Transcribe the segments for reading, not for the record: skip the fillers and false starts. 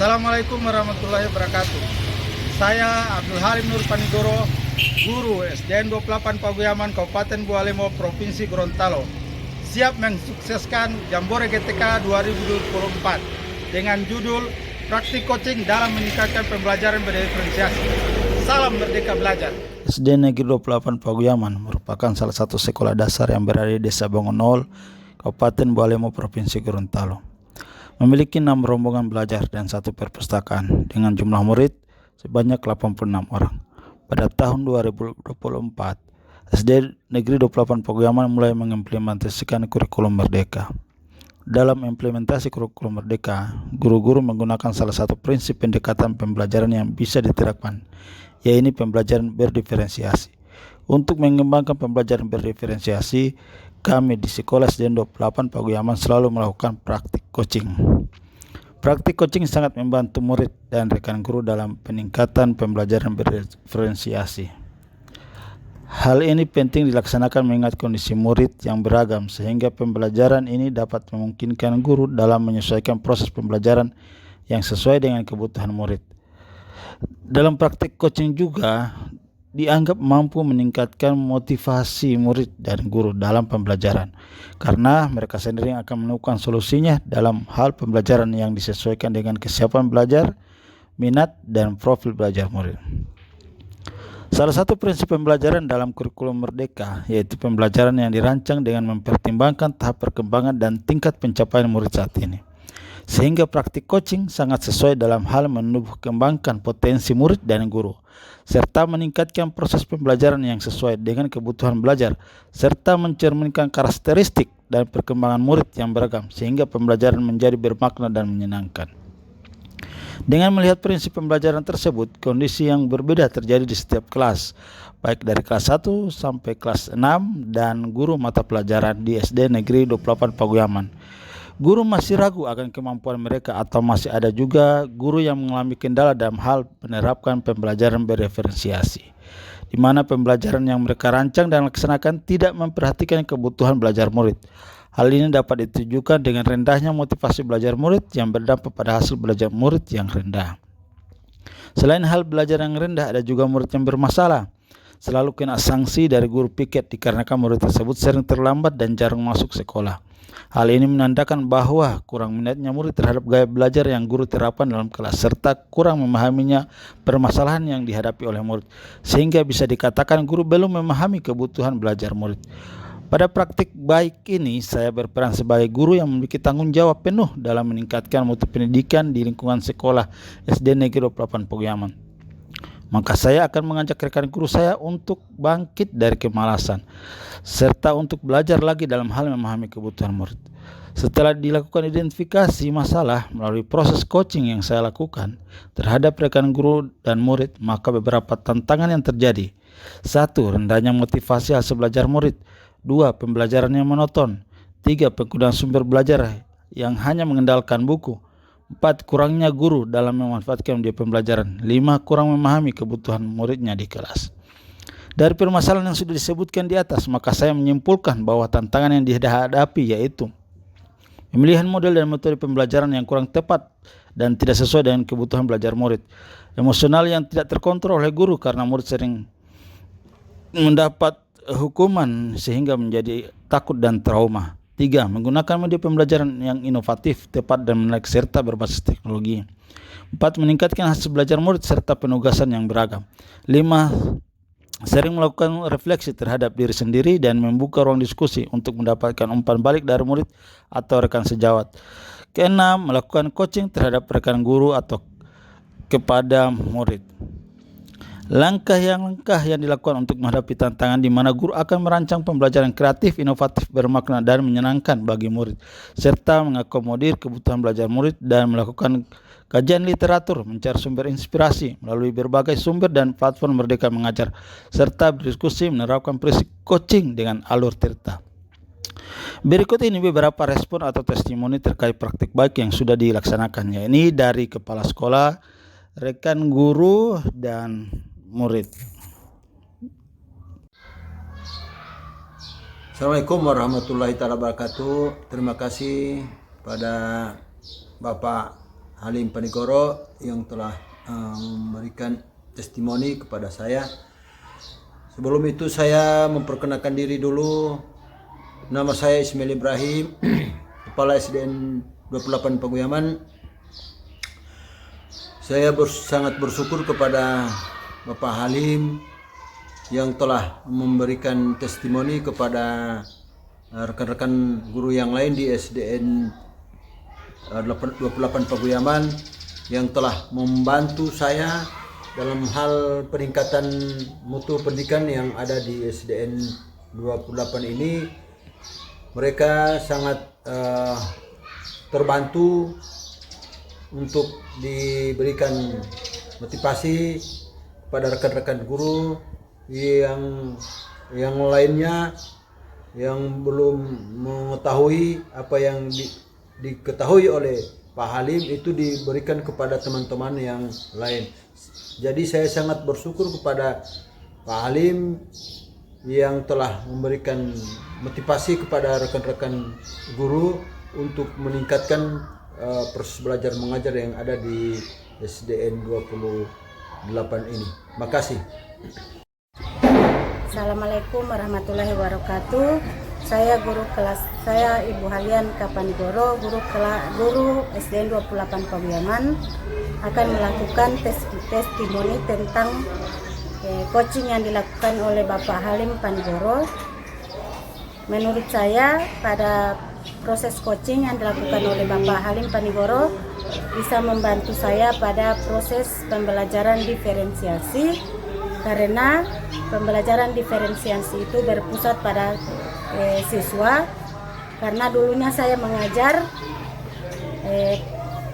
Assalamualaikum warahmatullahi wabarakatuh. Saya Abdul Halim Nur Panigoro, guru SDN 28 Paguyaman, Kabupaten Bualemo, Provinsi Gorontalo, siap mensukseskan Jambore GTK 2024 dengan judul Praktik Coaching dalam meningkatkan pembelajaran berdiferensiasi. Salam Merdeka Belajar. SDN Negeri 28 Paguyaman merupakan salah satu sekolah dasar yang berada di Desa Bangonol, Kabupaten Bualemo, Provinsi Gorontalo. Memiliki 6 rombongan belajar dan 1 perpustakaan dengan jumlah murid sebanyak 86 orang. Pada tahun 2024, SD Negeri 28 Paguyaman mulai mengimplementasikan kurikulum Merdeka. Dalam implementasi kurikulum Merdeka, guru-guru menggunakan salah satu prinsip pendekatan pembelajaran yang bisa diterapkan, yaitu pembelajaran berdiferensiasi. Untuk mengembangkan pembelajaran berdiferensiasi, kami di Sekolah SDN 28 Paguyaman selalu melakukan praktik coaching. Praktik coaching sangat membantu murid dan rekan guru dalam peningkatan pembelajaran berdiferensiasi. Hal ini penting dilaksanakan mengingat kondisi murid yang beragam, sehingga pembelajaran ini dapat memungkinkan guru dalam menyesuaikan proses pembelajaran yang sesuai dengan kebutuhan murid. Dalam praktik coaching juga dianggap mampu meningkatkan motivasi murid dan guru dalam pembelajaran, karena mereka sendiri akan menemukan solusinya dalam hal pembelajaran yang disesuaikan dengan kesiapan belajar, minat, dan profil belajar murid. Salah satu prinsip pembelajaran dalam kurikulum Merdeka yaitu pembelajaran yang dirancang dengan mempertimbangkan tahap perkembangan dan tingkat pencapaian murid saat ini, sehingga praktik coaching sangat sesuai dalam hal menumbuh kembangkan potensi murid dan guru, serta meningkatkan proses pembelajaran yang sesuai dengan kebutuhan belajar, serta mencerminkan karakteristik dan perkembangan murid yang beragam, sehingga pembelajaran menjadi bermakna dan menyenangkan. Dengan melihat prinsip pembelajaran tersebut, kondisi yang berbeda terjadi di setiap kelas, baik dari kelas 1 sampai kelas 6 dan guru mata pelajaran di SD Negeri 28 Paguyaman. Guru masih ragu akan kemampuan mereka, atau masih ada juga guru yang mengalami kendala dalam hal menerapkan pembelajaran berdiferensiasi, di mana pembelajaran yang mereka rancang dan laksanakan tidak memperhatikan kebutuhan belajar murid. Hal ini dapat ditujukan dengan rendahnya motivasi belajar murid yang berdampak pada hasil belajar murid yang rendah. Selain hal belajar yang rendah, ada juga murid yang bermasalah, selalu kena sanksi dari guru piket dikarenakan murid tersebut sering terlambat dan jarang masuk sekolah. Hal ini menandakan bahwa kurang minatnya murid terhadap gaya belajar yang guru terapkan dalam kelas, serta kurang memahaminya permasalahan yang dihadapi oleh murid, sehingga bisa dikatakan guru belum memahami kebutuhan belajar murid. Pada praktik baik ini, saya berperan sebagai guru yang memiliki tanggung jawab penuh dalam meningkatkan mutu pendidikan di lingkungan sekolah SD Negeri 28 Paguyaman. Maka saya akan mengajak rekan guru saya untuk bangkit dari kemalasan, serta untuk belajar lagi dalam hal memahami kebutuhan murid. Setelah dilakukan identifikasi masalah melalui proses coaching yang saya lakukan terhadap rekan guru dan murid, maka beberapa tantangan yang terjadi. 1. Rendahnya motivasi hasil belajar murid. 2. Pembelajaran yang monoton. 3. Penggunaan sumber belajar yang hanya mengandalkan buku. 4. Kurangnya guru dalam memanfaatkan media pembelajaran. 5. Kurang memahami kebutuhan muridnya di kelas. Dari permasalahan yang sudah disebutkan di atas, maka saya menyimpulkan bahwa tantangan yang dihadapi yaitu pemilihan model dan metode pembelajaran yang kurang tepat dan tidak sesuai dengan kebutuhan belajar murid. Emosional yang tidak terkontrol oleh guru karena murid sering mendapat hukuman sehingga menjadi takut dan trauma. 3. Menggunakan media pembelajaran yang inovatif, tepat dan menarik serta berbasis teknologi. 4. Meningkatkan hasil belajar murid serta penugasan yang beragam. 5. Sering melakukan refleksi terhadap diri sendiri dan membuka ruang diskusi untuk mendapatkan umpan balik dari murid atau rekan sejawat. 6. Melakukan coaching terhadap rekan guru atau kepada murid. Langkah yang dilakukan untuk menghadapi tantangan di mana guru akan merancang pembelajaran kreatif, inovatif, bermakna dan menyenangkan bagi murid, serta mengakomodir kebutuhan belajar murid dan melakukan kajian literatur, mencari sumber inspirasi melalui berbagai sumber dan platform Merdeka Mengajar, serta berdiskusi menerapkan prinsip coaching dengan alur cerita. Berikut ini beberapa respon atau testimoni terkait praktik baik yang sudah dilaksanakannya. Ini dari kepala sekolah, rekan guru, dan murid. Assalamualaikum warahmatullahi wabarakatuh. Terima kasih pada Bapak Halim Panigoro yang telah memberikan testimoni kepada saya. Sebelum itu saya memperkenalkan diri dulu. Nama saya Ismail Ibrahim, Kepala SDN 28 Paguyaman. Saya sangat bersyukur kepada Bapak Halim yang telah memberikan testimoni kepada rekan-rekan guru yang lain di SDN 28 Paguyaman yang telah membantu saya dalam hal peningkatan mutu pendidikan yang ada di SDN 28 ini. Mereka sangat terbantu untuk diberikan motivasi pada rekan-rekan guru yang lainnya yang belum mengetahui apa yang diketahui oleh Pak Halim itu diberikan kepada teman-teman yang lain. Jadi saya sangat bersyukur kepada Pak Halim yang telah memberikan motivasi kepada rekan-rekan guru untuk meningkatkan proses belajar mengajar yang ada di SDN 28 ini. Makasih. Assalamualaikum warahmatullahi wabarakatuh. Saya Ibu Halian Kapanigoro, guru SDN 28 Paguyaman, akan melakukan testimoni tentang coaching yang dilakukan oleh Bapak Halim Panigoro. Menurut saya, pada proses coaching yang dilakukan oleh Bapak Halim Panigoro bisa membantu saya pada proses pembelajaran diferensiasi, karena pembelajaran diferensiasi itu berpusat pada siswa. Karena dulunya saya mengajar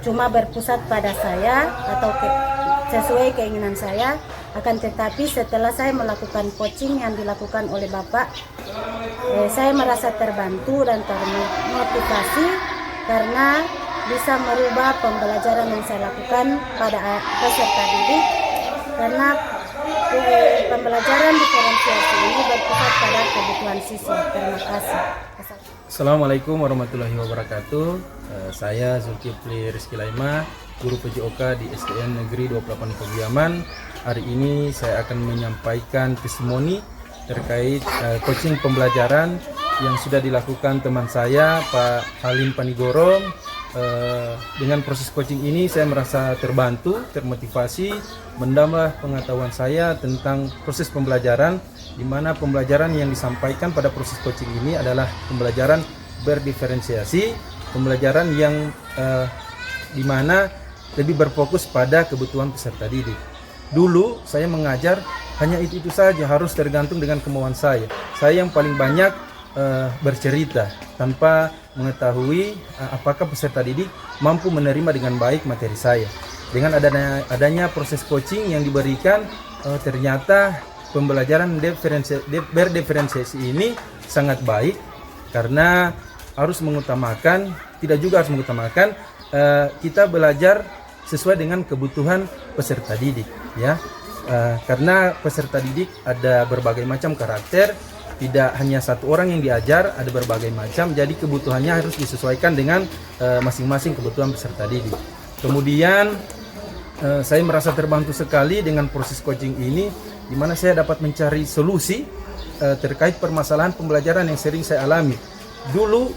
cuma berpusat pada saya atau sesuai keinginan saya, akan tetapi setelah saya melakukan coaching yang dilakukan oleh Bapak, saya merasa terbantu dan termotivasi karena bisa merubah pembelajaran yang saya lakukan pada peserta didik, karena pembelajaran diferensiasi ini berpusat pada kebutuhan siswa. Terima kasih. Assalamualaikum warahmatullahi wabarakatuh. Saya Zulkifli Rizky Laima, guru PJOK di SDN Negeri 28 Paguyaman. Hari ini saya akan menyampaikan testimoni terkait coaching pembelajaran yang sudah dilakukan teman saya Pak Halim Panigoro. Dengan proses coaching ini saya merasa terbantu, termotivasi, menambah pengetahuan saya tentang proses pembelajaran, di mana pembelajaran yang disampaikan pada proses coaching ini adalah pembelajaran berdiferensiasi, pembelajaran yang di mana lebih berfokus pada kebutuhan peserta didik. Dulu saya mengajar hanya itu saja, harus tergantung dengan kemauan saya. Saya yang paling banyak bercerita tanpa mengetahui apakah peserta didik mampu menerima dengan baik materi saya. Dengan adanya proses coaching yang diberikan, ternyata pembelajaran berdiferensiasi ini sangat baik, karena tidak juga harus mengutamakan kita belajar sesuai dengan kebutuhan peserta didik, ya. Karena peserta didik ada berbagai macam karakter, tidak hanya satu orang yang diajar, ada berbagai macam, jadi kebutuhannya harus disesuaikan dengan masing-masing kebutuhan peserta didik. Kemudian saya merasa terbantu sekali dengan proses coaching ini, di mana saya dapat mencari solusi terkait permasalahan pembelajaran yang sering saya alami. Dulu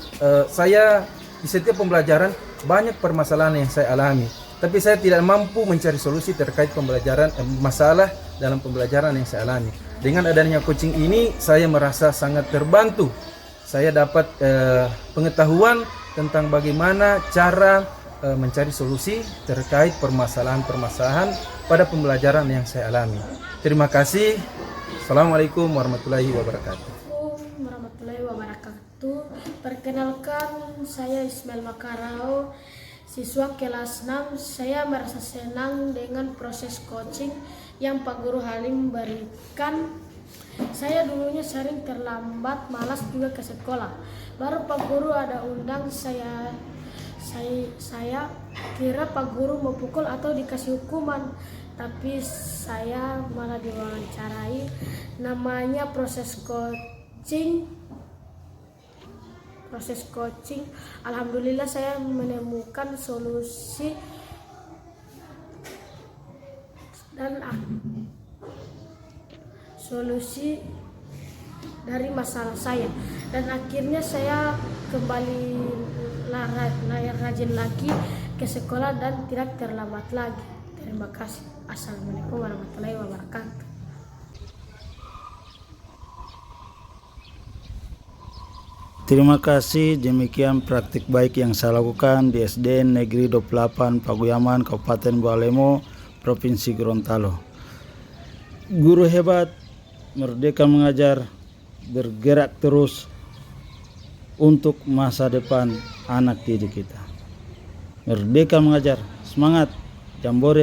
saya di setiap pembelajaran banyak permasalahan yang saya alami, tapi saya tidak mampu mencari solusi terkait masalah dalam pembelajaran yang saya alami. Dengan adanya coaching ini, saya merasa sangat terbantu. Saya dapat pengetahuan tentang bagaimana cara mencari solusi terkait permasalahan-permasalahan pada pembelajaran yang saya alami. Terima kasih. Assalamualaikum warahmatullahi wabarakatuh. Warahmatullahi wabarakatuh. Perkenalkan, saya Ismail Makarao, siswa kelas 6. Saya merasa senang dengan proses coaching yang Pak Guru Halim berikan. Saya dulunya sering terlambat, malas juga ke sekolah. Baru Pak Guru ada undang, saya kira Pak Guru mau pukul atau dikasih hukuman, tapi saya malah diwawancarai. Namanya proses coaching. Alhamdulillah saya menemukan solusi dan solusi dari masalah saya, dan akhirnya saya kembali rajin lagi ke sekolah dan tidak terlambat lagi. Terima kasih. Assalamualaikum warahmatullahi wabarakatuh. Terima kasih, demikian praktik baik yang saya lakukan di SDN Negeri 28 Paguyaman, Kabupaten Bualemo, Provinsi Gorontalo. Guru hebat, merdeka mengajar, bergerak terus untuk masa depan anak didik kita. Merdeka mengajar, semangat, Jambore.